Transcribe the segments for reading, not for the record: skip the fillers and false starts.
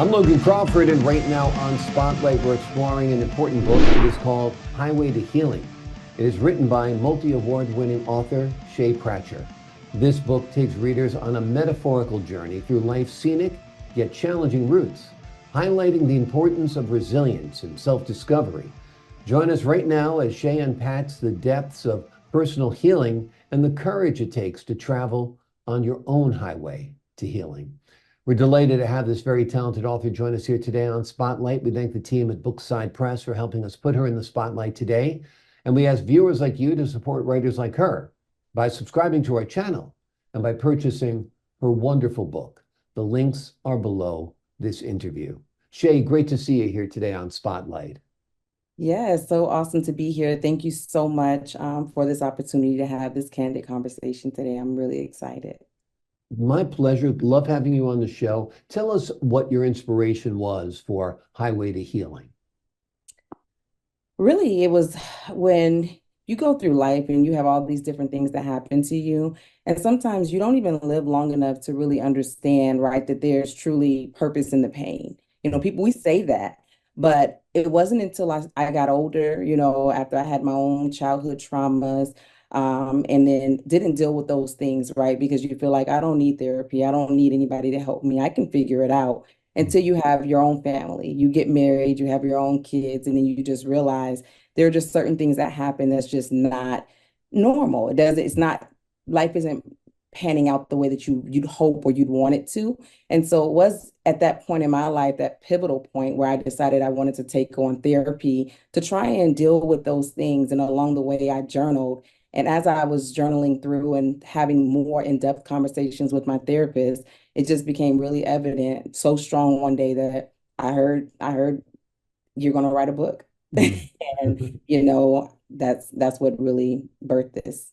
I'm Logan Crawford, and right now on Spotlight, we're exploring an important book. It is called Highway to Healing. It is written by multi-award winning author Shae Pratcher. This book takes readers on a metaphorical journey through life's scenic yet challenging routes, highlighting the importance of resilience and self-discovery. Join us right now as Shae unpacks the depths of personal healing and the courage it takes to travel on your own highway to healing. We're delighted to have this very talented author join us here today on Spotlight. We thank the team at Bookside Press for helping us put her in the spotlight today. And we ask viewers like you to support writers like her by subscribing to our channel and by purchasing her wonderful book. The links are below this interview. Shae, great to see you here today on Spotlight. Yeah, it's so awesome to be here. Thank you so much for this opportunity to have this candid conversation today. I'm really excited. My pleasure. Love having you on the show. Tell us what your inspiration was for Highway to Healing. Really, it was when you go through life and you have all these different things that happen to you, and sometimes you don't even live long enough to really understand, right, that there's truly purpose in the pain. People, we say that, but it wasn't until I got older, after I had my own childhood traumas, and then didn't deal with those things, right? Because you feel like I don't need therapy, I don't need anybody to help me, I can figure it out until you have your own family, you get married, you have your own kids, and then you just realize there are just certain things that happen that's just not normal. It's not, life isn't panning out the way that you'd hope or you'd want it to. And so it was at that point in my life, that pivotal point where I decided I wanted to take on therapy to try and deal with those things. And along the way, I journaled. And as I was journaling through and having more in-depth conversations with my therapist, it just became really evident, so strong one day that I heard you're going to write a book. And that's what really birthed this.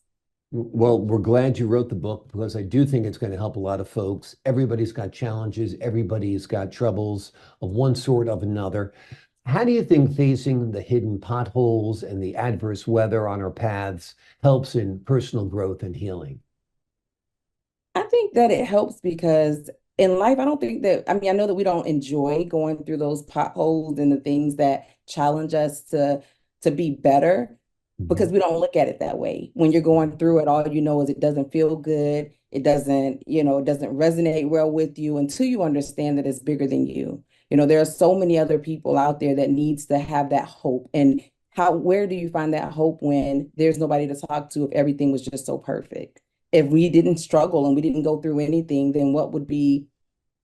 Well, we're glad you wrote the book because I do think it's going to help a lot of folks. Everybody's got challenges, everybody's got troubles of one sort or another. How do you think facing the hidden potholes and the adverse weather on our paths helps in personal growth and healing? I think that it helps because in life, I don't think that, I mean, I know that we don't enjoy going through those potholes and the things that challenge us to be better because Mhm. we don't look at it that way. When you're going through it, all you know is it doesn't feel good. It doesn't resonate well with you until you understand that it's bigger than you. There are so many other people out there that needs to have that hope. And where do you find that hope when there's nobody to talk to if everything was just so perfect? If we didn't struggle and we didn't go through anything, then what would be,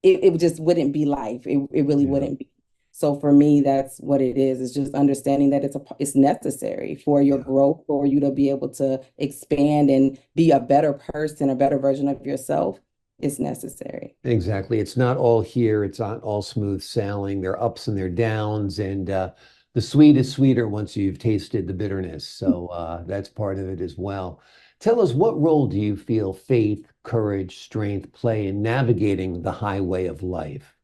it just wouldn't be life. It really Yeah. wouldn't be. So for me, that's what it is. It's just understanding that it's necessary for your Yeah. growth, for you to be able to expand and be a better person, a better version of yourself. It's necessary. Exactly. It's not all here. It's not all smooth sailing. There are ups and there are downs, and the sweet is sweeter once you've tasted the bitterness. So that's part of it as well. Tell us, what role do you feel faith, courage, strength play in navigating the highway of life?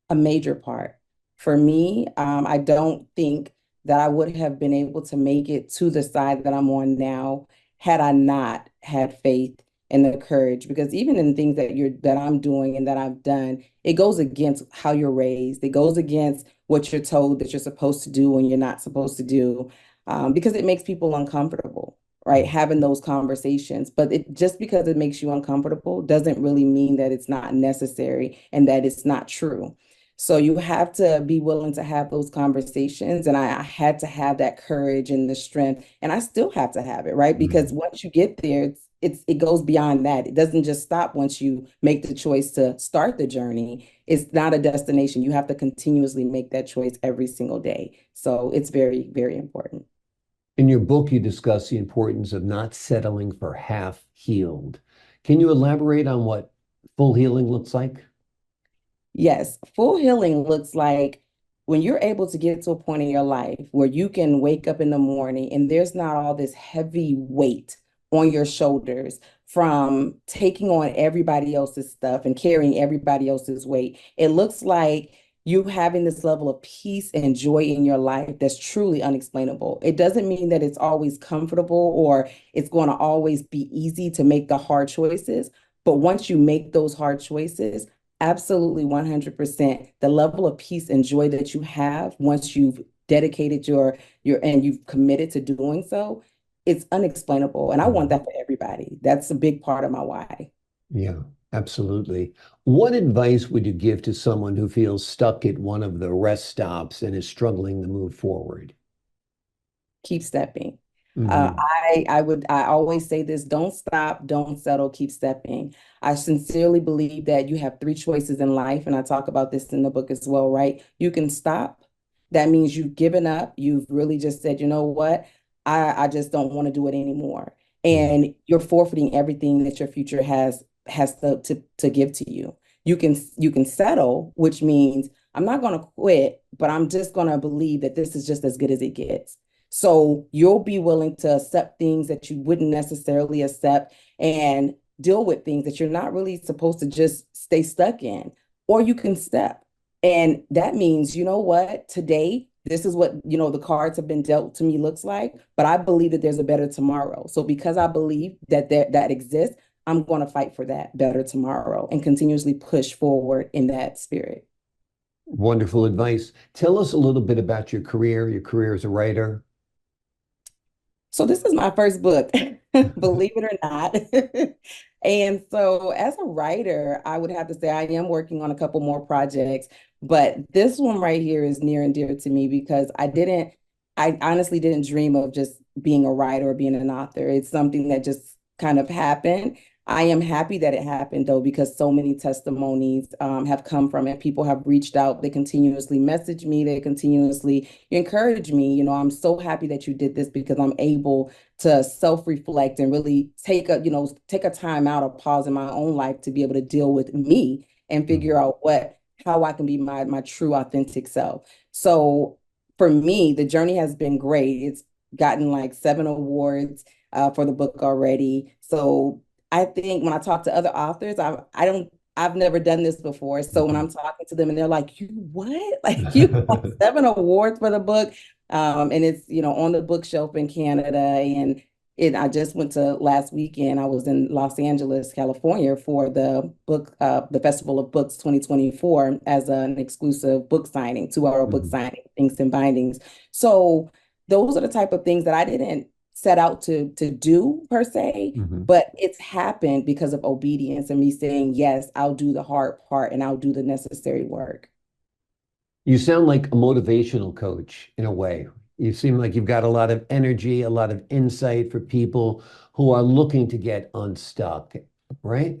A major part. For me, I don't think that I would have been able to make it to the side that I'm on now had I not had faith and the courage. Because even in things that I'm doing and that I've done, it goes against how you're raised. It goes against what you're told that you're supposed to do and you're not supposed to do, because it makes people uncomfortable, right? Having those conversations. But just because it makes you uncomfortable doesn't really mean that it's not necessary and that it's not true. So you have to be willing to have those conversations. And I had to have that courage and the strength. And I still have to have it, right? Mhm. Because once you get there, it goes beyond that. It doesn't just stop once you make the choice to start the journey. It's not a destination. You have to continuously make that choice every single day. So it's very, very important. In your book, you discuss the importance of not settling for half healed. Can you elaborate on what full healing looks like? Yes, full healing looks like when you're able to get to a point in your life where you can wake up in the morning and there's not all this heavy weight on your shoulders from taking on everybody else's stuff and carrying everybody else's weight. It looks like you having this level of peace and joy in your life that's truly unexplainable. It doesn't mean that it's always comfortable or it's going to always be easy to make the hard choices. But once you make those hard choices, Absolutely 100%. The level of peace and joy that you have once you've dedicated your and you've committed to doing so, it's unexplainable. And I want Mhm. that for everybody. That's a big part of my why. Yeah, absolutely. What advice would you give to someone who feels stuck at one of the rest stops and is struggling to move forward? Keep stepping. Hmm. I always say this, don't stop, don't settle, keep stepping. I sincerely believe that you have three choices in life, and I talk about this in the book as well, right? You can stop. That means you've given up. You've really just said, you know what? I just don't want to do it anymore. And you're forfeiting everything that your future has to give to you. You can settle, which means I'm not going to quit, but I'm just going to believe that this is just as good as it gets. So you'll be willing to accept things that you wouldn't necessarily accept and deal with things that you're not really supposed to just stay stuck in, or you can step. And that means, you know what, today, this is what, the cards have been dealt to me looks like, but I believe that there's a better tomorrow. So because I believe that that exists, I'm going to fight for that better tomorrow and continuously push forward in that spirit. Wonderful advice. Tell us a little bit about your career as a writer. So this is my first book, believe it or not. And so as a writer, I would have to say I am working on a couple more projects, but this one right here is near and dear to me because I honestly didn't dream of just being a writer or being an author. It's something that just kind of happened. I am happy that it happened though, because so many testimonies have come from it. People have reached out. They continuously message me. They continuously encourage me. I'm so happy that you did this because I'm able to self-reflect and really take a time out, a pause in my own life to be able to deal with me and figure Mhm. out how I can be my true authentic self. So for me, the journey has been great. It's gotten like 7 awards for the book already. So I think when I talk to other authors, I've never done this before. So when I'm talking to them and they're like, you what? Like you won 7 awards for the book. And it's, on the bookshelf in Canada. And I just went to last weekend. I was in Los Angeles, California for the Festival of Books 2024 as an exclusive book signing, 2-hour book Mhm. signing, Inks and Bindings. So those are the type of things that I didn't set out to do per se, Mhm. but it's happened because of obedience and me saying, yes, I'll do the hard part and I'll do the necessary work. You sound like a motivational coach in a way. You seem like you've got a lot of energy, a lot of insight for people who are looking to get unstuck, right?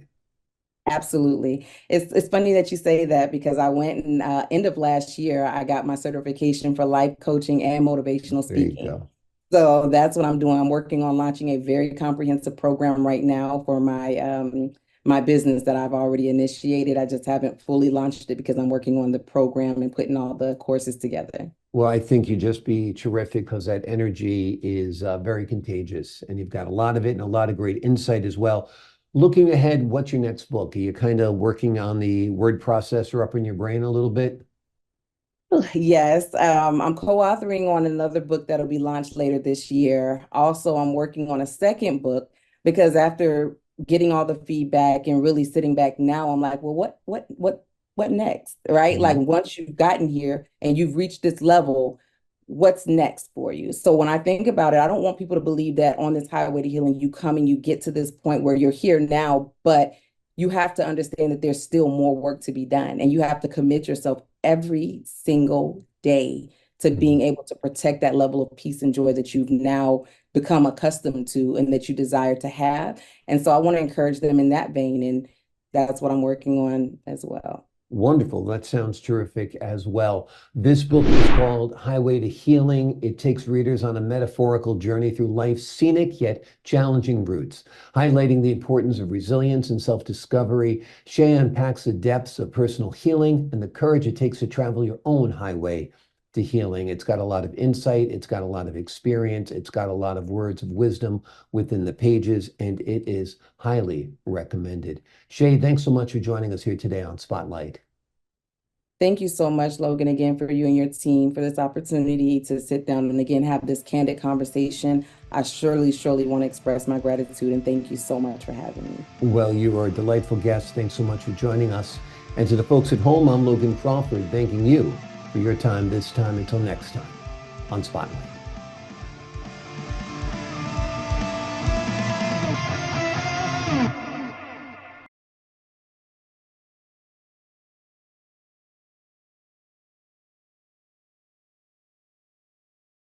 Absolutely. It's funny that you say that because I went and end of last year, I got my certification for life coaching and motivational There you speaking. go. So that's what I'm doing. I'm working on launching a very comprehensive program right now for my business that I've already initiated. I just haven't fully launched it because I'm working on the program and putting all the courses together. Well, I think you'd just be terrific because that energy is very contagious and you've got a lot of it and a lot of great insight as well. Looking ahead, what's your next book? Are you kind of working on the word processor up in your brain a little bit? Yes, I'm co-authoring on another book that'll be launched later this year. Also, I'm working on a second book because after getting all the feedback and really sitting back now, I'm like, well, what next? Right? Like Mhm. once you've gotten here and you've reached this level, what's next for you? So when I think about it, I don't want people to believe that on this highway to healing, you come and you get to this point where you're here now, but you have to understand that there's still more work to be done and you have to commit yourself every single day to Mhm. being able to protect that level of peace and joy that you've now become accustomed to and that you desire to have. And so I want to encourage them in that vein. And that's what I'm working on as well. Wonderful. That sounds terrific as well. This book is called Highway to Healing. It takes readers on a metaphorical journey through life's scenic yet challenging routes, highlighting the importance of resilience and self-discovery. Shae unpacks the depths of personal healing and the courage it takes to travel your own highway to healing. It's got a lot of insight, it's got a lot of experience, it's got a lot of words of wisdom within the pages, and it is highly recommended. Shae, thanks so much for joining us here today on Spotlight. Thank you so much, Logan, again, for you and your team for this opportunity to sit down and again have this candid conversation. I surely, surely want to express my gratitude and thank you so much for having me. Well, you are a delightful guest. Thanks so much for joining us. And to the folks at home, I'm Logan Crawford, thanking you for your time this time. Until next time on Spotlight.